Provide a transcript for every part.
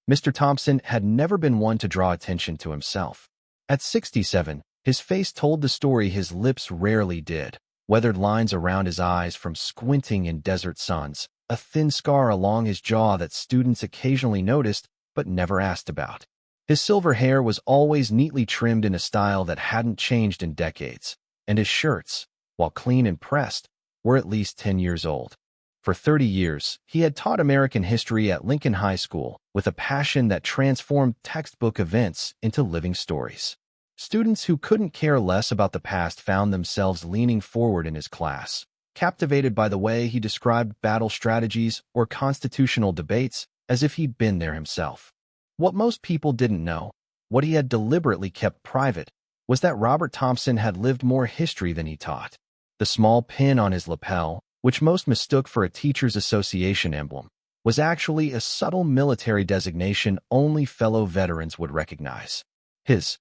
Mr. Thompson had never been one to draw attention to himself. At 67, his face told the story his lips rarely did. Weathered lines around his eyes from squinting in desert suns, a thin scar along his jaw that students occasionally noticed but never asked about. His silver hair was always neatly trimmed in a style that hadn't changed in decades, and his shirts, while clean and pressed, were at least 10 years old. For 30 years, he had taught American history at Lincoln High School with a passion that transformed textbook events into living stories. Students who couldn't care less about the past found themselves leaning forward in his class, captivated by the way he described battle strategies or constitutional debates as if he'd been there himself. What most people didn't know, what he had deliberately kept private, was that Robert Thompson had lived more history than he taught. The small pin on his lapel, which most mistook for a Teachers Association emblem, was actually a subtle military designation only fellow veterans would recognize. His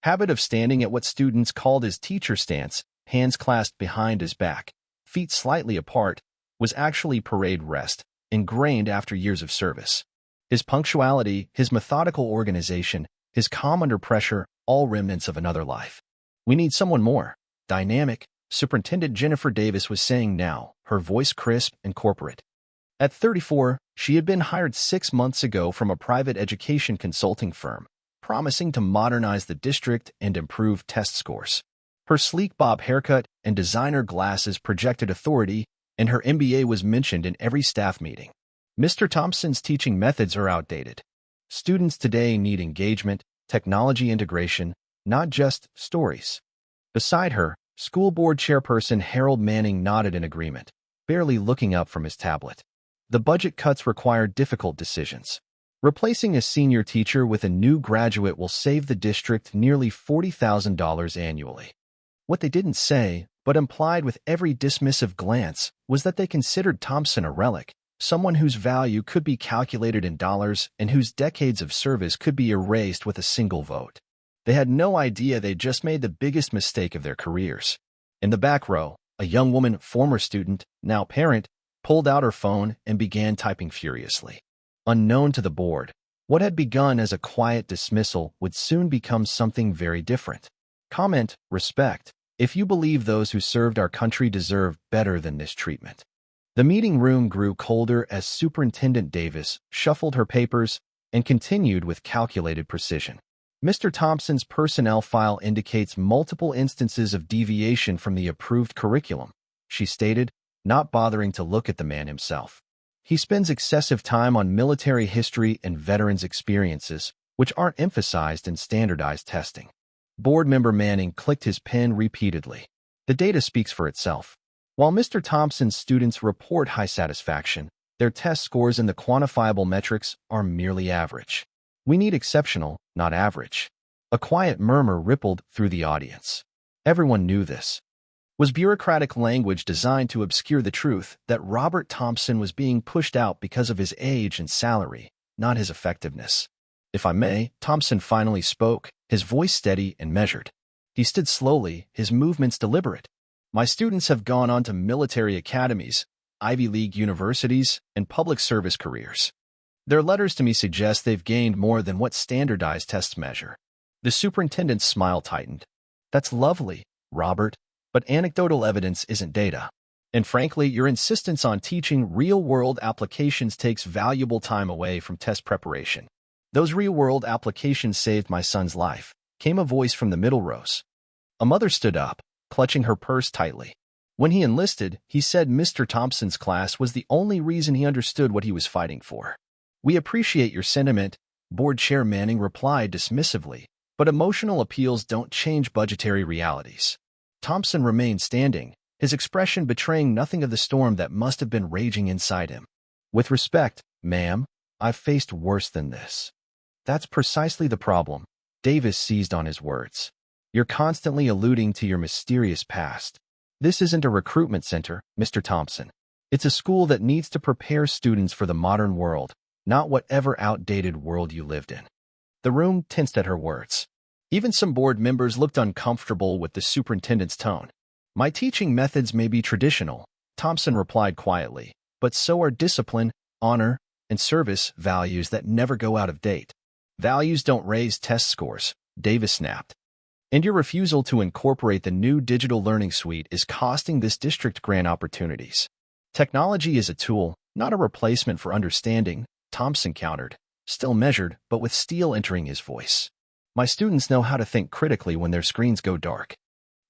habit of standing at what students called his teacher stance, hands clasped behind his back, feet slightly apart, was actually parade rest, ingrained after years of service. His punctuality, his methodical organization, his calm under pressure, all remnants of another life. "We need someone more dynamic," Superintendent Jennifer Davis was saying now, her voice crisp and corporate. At 34, she had been hired 6 months ago from a private education consulting firm, promising to modernize the district and improve test scores. Her sleek bob haircut and designer glasses projected authority, and her MBA was mentioned in every staff meeting. Mr. Thompson's teaching methods are outdated. Students today need engagement, technology integration, not just stories. Beside her, school board chairperson Harold Manning nodded in agreement, barely looking up from his tablet. The budget cuts require difficult decisions. Replacing a senior teacher with a new graduate will save the district nearly $40,000 annually. What they didn't say, but implied with every dismissive glance, was that they considered Thompson a relic, someone whose value could be calculated in dollars and whose decades of service could be erased with a single vote. They had no idea they'd just made the biggest mistake of their careers. In the back row, a young woman, former student, now parent, pulled out her phone and began typing furiously. Unknown to the board, what had begun as a quiet dismissal would soon become something very different. Comment, respect, if you believe those who served our country deserve better than this treatment. The meeting room grew colder as Superintendent Davis shuffled her papers and continued with calculated precision. Mr. Thompson's personnel file indicates multiple instances of deviation from the approved curriculum, she stated, not bothering to look at the man himself. He spends excessive time on military history and veterans' experiences, which aren't emphasized in standardized testing. Board member Manning clicked his pen repeatedly. The data speaks for itself. While Mr. Thompson's students report high satisfaction, their test scores and the quantifiable metrics are merely average. We need exceptional, not average. A quiet murmur rippled through the audience. Everyone knew this. Was bureaucratic language designed to obscure the truth that Robert Thompson was being pushed out because of his age and salary, not his effectiveness? "If I may," Thompson finally spoke, his voice steady and measured. He stood slowly, his movements deliberate. "My students have gone on to military academies, Ivy League universities, and public service careers. Their letters to me suggest they've gained more than what standardized tests measure." The superintendent's smile tightened. "That's lovely, Robert, but anecdotal evidence isn't data. And frankly, your insistence on teaching real-world applications takes valuable time away from test preparation." "Those real-world applications saved my son's life," came a voice from the middle rows. A mother stood up, clutching her purse tightly. When he enlisted, he said Mr. Thompson's class was the only reason he understood what he was fighting for. "We appreciate your sentiment," Board Chair Manning replied dismissively, "but emotional appeals don't change budgetary realities." Thompson remained standing, his expression betraying nothing of the storm that must have been raging inside him. "With respect, ma'am, I've faced worse than this." "That's precisely the problem," Davis seized on his words. "You're constantly alluding to your mysterious past. This isn't a recruitment center, Mr. Thompson. It's a school that needs to prepare students for the modern world, not whatever outdated world you lived in." The room tensed at her words. Even some board members looked uncomfortable with the superintendent's tone. "My teaching methods may be traditional," Thompson replied quietly, "but so are discipline, honor, and service values that never go out of date. Values don't raise test scores, Davis snapped. And your refusal to incorporate the new digital learning suite is costing this district grant opportunities. Technology is a tool, not a replacement for understanding, Thompson countered, still measured, but with steel entering his voice. My students know how to think critically when their screens go dark.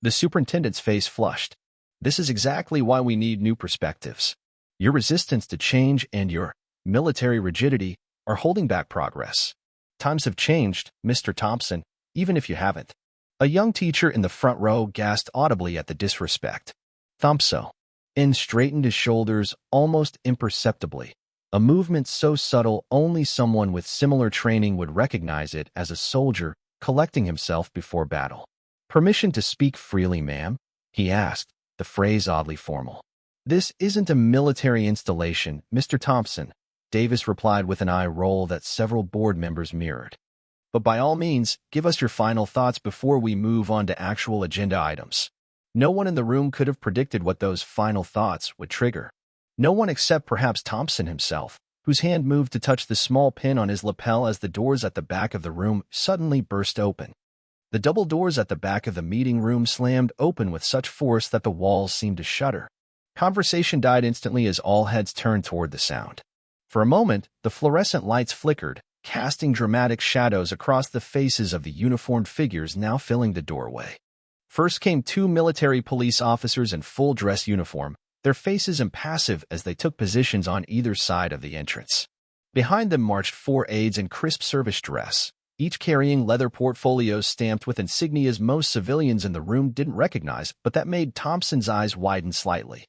The superintendent's face flushed. This is exactly why we need new perspectives. Your resistance to change and your military rigidity are holding back progress. Times have changed, Mr. Thompson, even if you haven't. A young teacher in the front row gasped audibly at the disrespect. Thompson straightened his shoulders almost imperceptibly, a movement so subtle only someone with similar training would recognize it as a soldier collecting himself before battle. Permission to speak freely, ma'am? He asked, the phrase oddly formal. This isn't a military installation, Mr. Thompson, Davis replied with an eye roll that several board members mirrored. But by all means, give us your final thoughts before we move on to actual agenda items. No one in the room could have predicted what those final thoughts would trigger. No one except perhaps Thompson himself, whose hand moved to touch the small pin on his lapel as the doors at the back of the room suddenly burst open. The double doors at the back of the meeting room slammed open with such force that the walls seemed to shudder. Conversation died instantly as all heads turned toward the sound. For a moment, the fluorescent lights flickered, casting dramatic shadows across the faces of the uniformed figures now filling the doorway. First came two military police officers in full dress uniform, their faces impassive as they took positions on either side of the entrance. Behind them marched four aides in crisp service dress, each carrying leather portfolios stamped with insignias most civilians in the room didn't recognize, but that made Thompson's eyes widen slightly.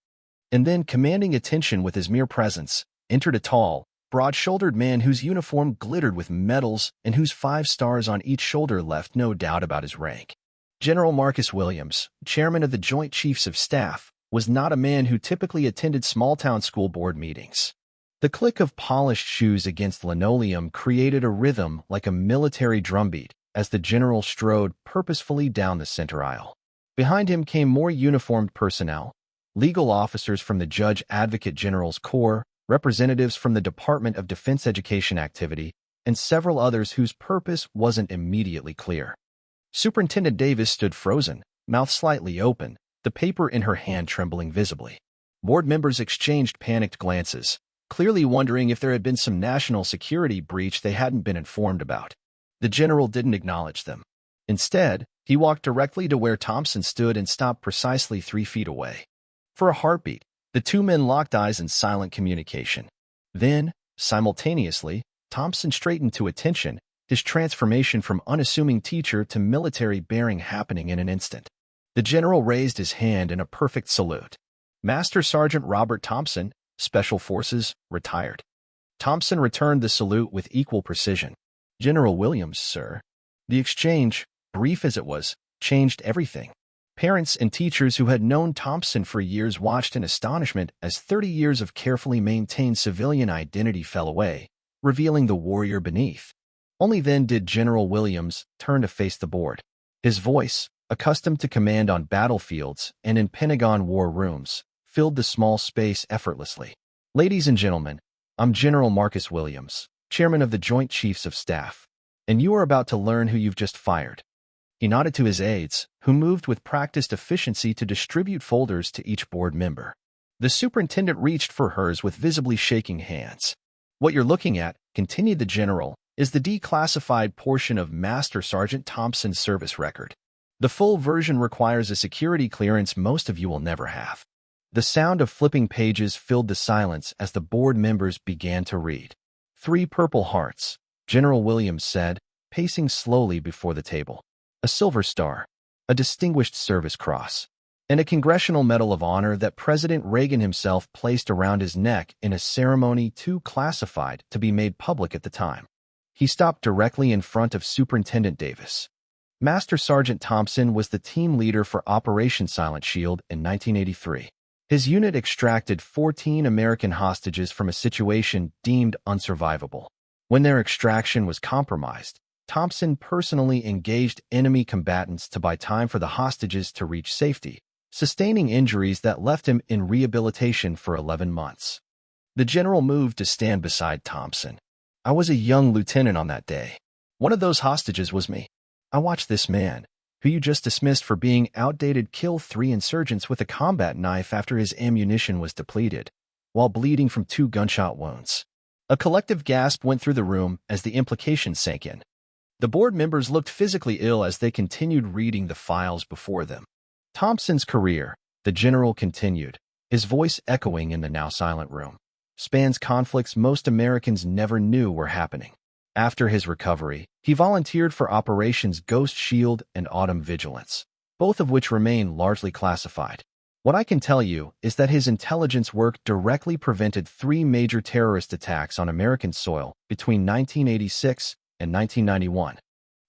And then, commanding attention with his mere presence, entered a tall, broad-shouldered man whose uniform glittered with medals and whose 5 stars on each shoulder left no doubt about his rank. General Marcus Williams, chairman of the Joint Chiefs of Staff, was not a man who typically attended small-town school board meetings. The click of polished shoes against linoleum created a rhythm like a military drumbeat as the general strode purposefully down the center aisle. Behind him came more uniformed personnel, legal officers from the Judge Advocate General's Corps, representatives from the Department of Defense Education Activity, and several others whose purpose wasn't immediately clear. Superintendent Davis stood frozen, mouth slightly open, the paper in her hand trembling visibly. Board members exchanged panicked glances, clearly wondering if there had been some national security breach they hadn't been informed about. The general didn't acknowledge them. Instead, he walked directly to where Thompson stood and stopped precisely 3 feet away. For a heartbeat, the two men locked eyes in silent communication. Then, simultaneously, Thompson straightened to attention, his transformation from unassuming teacher to military bearing happening in an instant. The general raised his hand in a perfect salute. Master Sergeant Robert Thompson, Special Forces, retired. Thompson returned the salute with equal precision. General Williams, sir. The exchange, brief as it was, changed everything. Parents and teachers who had known Thompson for years watched in astonishment as 30 years of carefully maintained civilian identity fell away, revealing the warrior beneath. Only then did General Williams turn to face the board. His voice, accustomed to command on battlefields and in Pentagon war rooms, filled the small space effortlessly. Ladies and gentlemen, I'm General Marcus Williams, Chairman of the Joint Chiefs of Staff, and you are about to learn who you've just fired. He nodded to his aides, who moved with practiced efficiency to distribute folders to each board member. The superintendent reached for hers with visibly shaking hands. What you're looking at, continued the general, is the declassified portion of Master Sergeant Thompson's service record. The full version requires a security clearance most of you will never have. The sound of flipping pages filled the silence as the board members began to read. 3 Purple Hearts, General Williams said, pacing slowly before the table. A Silver Star, a Distinguished Service Cross, and a Congressional Medal of Honor that President Reagan himself placed around his neck in a ceremony too classified to be made public at the time. He stopped directly in front of Superintendent Davis. Master Sergeant Thompson was the team leader for Operation Silent Shield in 1983. His unit extracted 14 American hostages from a situation deemed unsurvivable. When their extraction was compromised, Thompson personally engaged enemy combatants to buy time for the hostages to reach safety, sustaining injuries that left him in rehabilitation for 11 months. The general moved to stand beside Thompson. I was a young lieutenant on that day. One of those hostages was me. I watched this man, who you just dismissed for being outdated, kill 3 insurgents with a combat knife after his ammunition was depleted, while bleeding from 2 gunshot wounds. A collective gasp went through the room as the implications sank in. The board members looked physically ill as they continued reading the files before them. Thompson's career, the general continued, his voice echoing in the now silent room, spans conflicts most Americans never knew were happening. After his recovery, he volunteered for Operations Ghost Shield and Autumn Vigilance, both of which remain largely classified. What I can tell you is that his intelligence work directly prevented 3 major terrorist attacks on American soil between 1986 and 1991.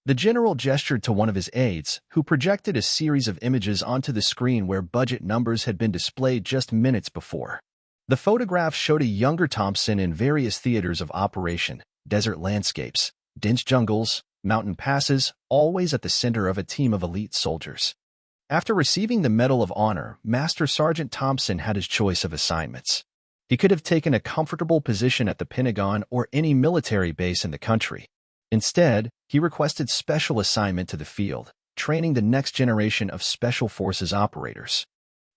The general gestured to one of his aides, who projected a series of images onto the screen where budget numbers had been displayed just minutes before. The photographs showed a younger Thompson in various theaters of operation, desert landscapes, dense jungles, mountain passes, always at the center of a team of elite soldiers. After receiving the Medal of Honor, Master Sergeant Thompson had his choice of assignments. He could have taken a comfortable position at the Pentagon or any military base in the country. Instead, he requested special assignment to the field, training the next generation of Special Forces operators.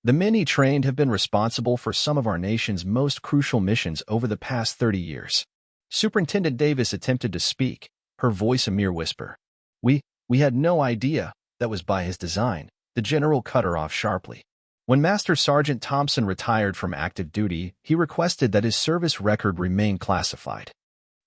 The men he trained have been responsible for some of our nation's most crucial missions over the past 30 years. Superintendent Davis attempted to speak, her voice a mere whisper. We had no idea that was by his design. The general cut her off sharply. When Master Sergeant Thompson retired from active duty, he requested that his service record remain classified.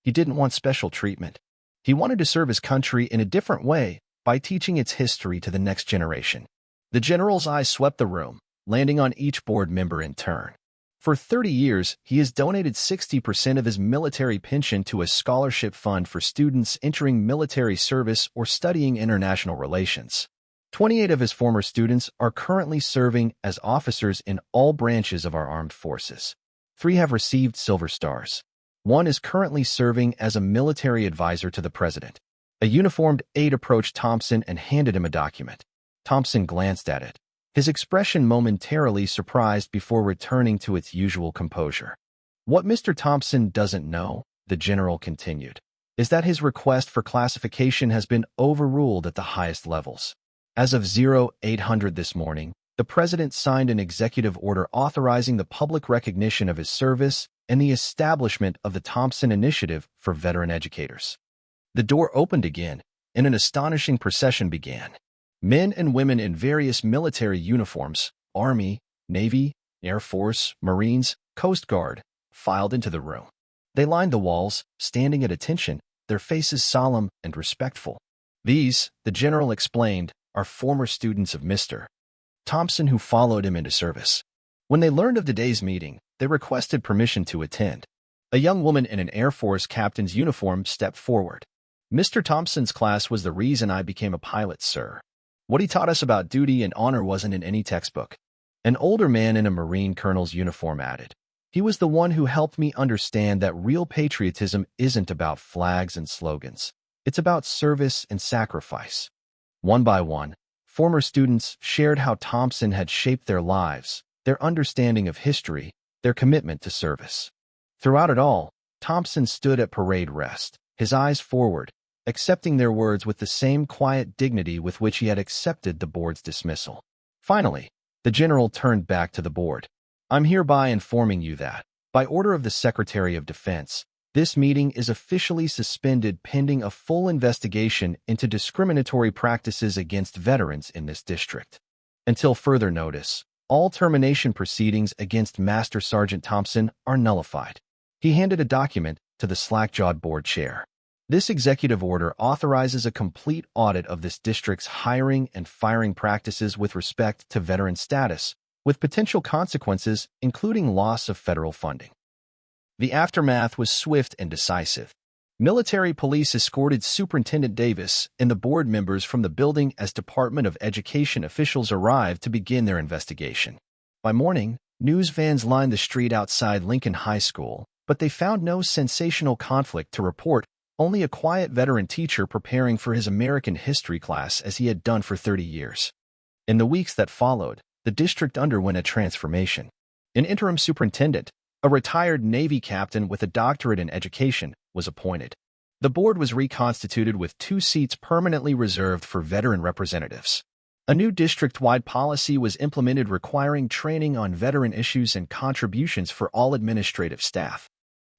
He didn't want special treatment. He wanted to serve his country in a different way by teaching its history to the next generation. The general's eyes swept the room, landing on each board member in turn. For 30 years, he has donated 60% of his military pension to a scholarship fund for students entering military service or studying international relations. 28 of his former students are currently serving as officers in all branches of our armed forces. 3 have received Silver Stars. 1 is currently serving as a military advisor to the president. A uniformed aide approached Thompson and handed him a document. Thompson glanced at it, his expression momentarily surprised before returning to its usual composure. What Mr. Thompson doesn't know, the general continued, is that his request for classification has been overruled at the highest levels. As of 0800 this morning, the president signed an executive order authorizing the public recognition of his service and the establishment of the Thompson Initiative for Veteran Educators. The door opened again, and an astonishing procession began. Men and women in various military uniforms, Army, Navy, Air Force, Marines, Coast Guard, filed into the room. They lined the walls, standing at attention, their faces solemn and respectful. These, the general explained, are former students of Mr. Thompson who followed him into service. When they learned of today's meeting, they requested permission to attend. A young woman in an Air Force captain's uniform stepped forward. Mr. Thompson's class was the reason I became a pilot, sir. What he taught us about duty and honor wasn't in any textbook. An older man in a Marine colonel's uniform added. He was the one who helped me understand that real patriotism isn't about flags and slogans. It's about service and sacrifice. One by one, former students shared how Thompson had shaped their lives, their understanding of history, their commitment to service. Throughout it all, Thompson stood at parade rest, his eyes forward, accepting their words with the same quiet dignity with which he had accepted the board's dismissal. Finally, the general turned back to the board. I'm hereby informing you that, by order of the Secretary of Defense, this meeting is officially suspended pending a full investigation into discriminatory practices against veterans in this district. Until further notice, all termination proceedings against Master Sergeant Thompson are nullified. He handed a document to the slack-jawed board chair. This executive order authorizes a complete audit of this district's hiring and firing practices with respect to veteran status, with potential consequences including loss of federal funding. The aftermath was swift and decisive. Military police escorted Superintendent Davis and the board members from the building as Department of Education officials arrived to begin their investigation. By morning, news vans lined the street outside Lincoln High School, but they found no sensational conflict to report, only a quiet veteran teacher preparing for his American history class as he had done for 30 years. In the weeks that followed, the district underwent a transformation. An interim superintendent, a retired Navy captain with a doctorate in education, was appointed. The board was reconstituted with 2 seats permanently reserved for veteran representatives. A new district-wide policy was implemented requiring training on veteran issues and contributions for all administrative staff.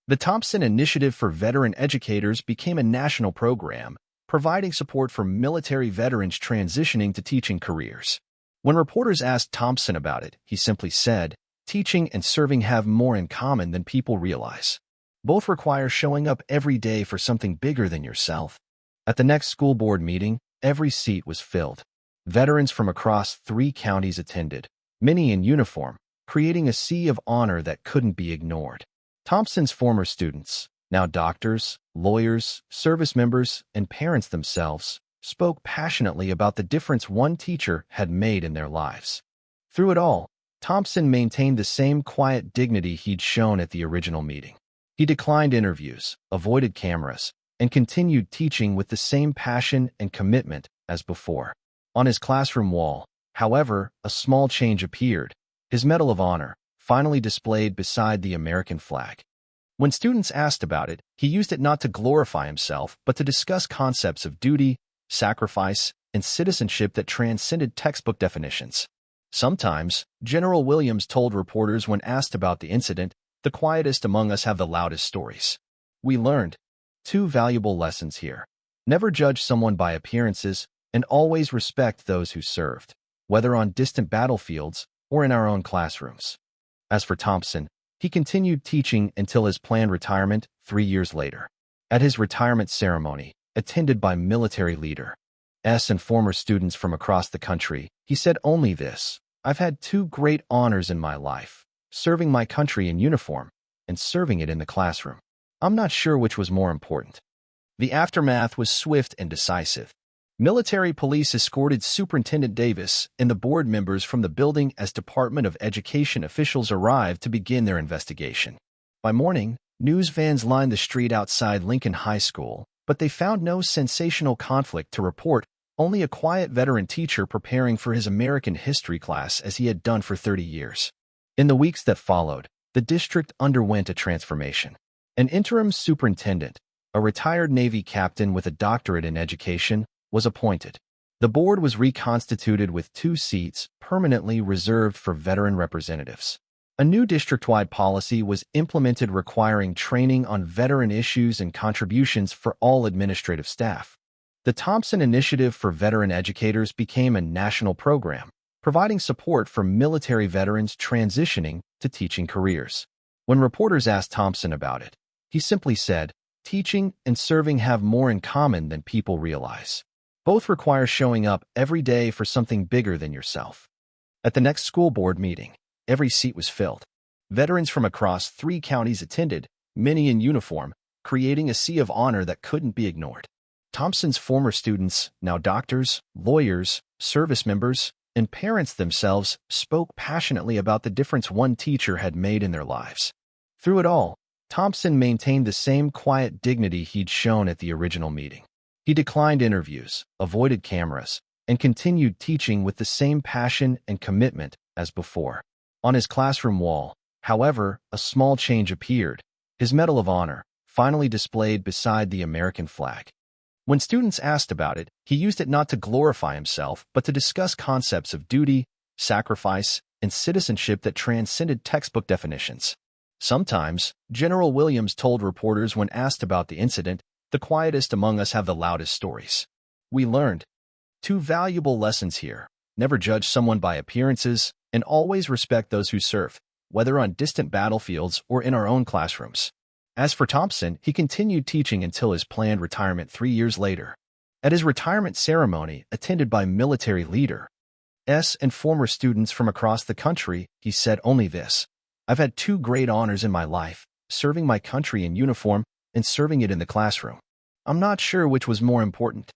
The Thompson Initiative for Veteran Educators became a national program, providing support for military veterans transitioning to teaching careers. When reporters asked Thompson about it, he simply said, "Teaching and serving have more in common than people realize. Both require showing up every day for something bigger than yourself." At the next school board meeting, every seat was filled. Veterans from across 3 counties attended, many in uniform, creating a sea of honor that couldn't be ignored. Thompson's former students, now doctors, lawyers, service members, and parents themselves, spoke passionately about the difference one teacher had made in their lives. Through it all, Thompson maintained the same quiet dignity he'd shown at the original meeting. He declined interviews, avoided cameras, and continued teaching with the same passion and commitment as before. On his classroom wall, however, a small change appeared: his Medal of Honor, finally displayed beside the American flag. When students asked about it, he used it not to glorify himself, but to discuss concepts of duty, sacrifice, and citizenship that transcended textbook definitions. Sometimes, General Williams told reporters when asked about the incident, "The quietest among us have the loudest stories." We learned 2 valuable lessons here. Never judge someone by appearances, and always respect those who served, whether on distant battlefields or in our own classrooms. As for Thompson, he continued teaching until his planned retirement 3 years later. At his retirement ceremony, attended by military leaders and former students from across the country, he said only this: "I've had 2 great honors in my life, serving my country in uniform and serving it in the classroom. I'm not sure which was more important." The aftermath was swift and decisive. Military police escorted Superintendent Davis and the board members from the building as Department of Education officials arrived to begin their investigation. By morning, news vans lined the street outside Lincoln High School, but they found no sensational conflict to report, only a quiet veteran teacher preparing for his American history class as he had done for 30 years. In the weeks that followed, the district underwent a transformation. An interim superintendent, a retired Navy captain with a doctorate in education, was appointed. The board was reconstituted with 2 seats permanently reserved for veteran representatives. A new district-wide policy was implemented requiring training on veteran issues and contributions for all administrative staff. The Thompson Initiative for Veteran Educators became a national program, providing support for military veterans transitioning to teaching careers. When reporters asked Thompson about it, he simply said, "Teaching and serving have more in common than people realize. Both require showing up every day for something bigger than yourself." At the next school board meeting, every seat was filled. Veterans from across 3 counties attended, many in uniform, creating a sea of honor that couldn't be ignored. Thompson's former students, now doctors, lawyers, service members, and parents themselves, spoke passionately about the difference one teacher had made in their lives. Through it all, Thompson maintained the same quiet dignity he'd shown at the original meeting. He declined interviews, avoided cameras, and continued teaching with the same passion and commitment as before. On his classroom wall, however, a small change appeared: his Medal of Honor, finally displayed beside the American flag. When students asked about it, he used it not to glorify himself, but to discuss concepts of duty, sacrifice, and citizenship that transcended textbook definitions. Sometimes, General Williams told reporters when asked about the incident, "The quietest among us have the loudest stories." We learned 2 valuable lessons here. Never judge someone by appearances, and always respect those who serve, whether on distant battlefields or in our own classrooms. As for Thompson, he continued teaching until his planned retirement 3 years later. At his retirement ceremony, attended by military leaders and former students from across the country, he said only this: "I've had 2 great honors in my life, serving my country in uniform and serving it in the classroom. I'm not sure which was more important."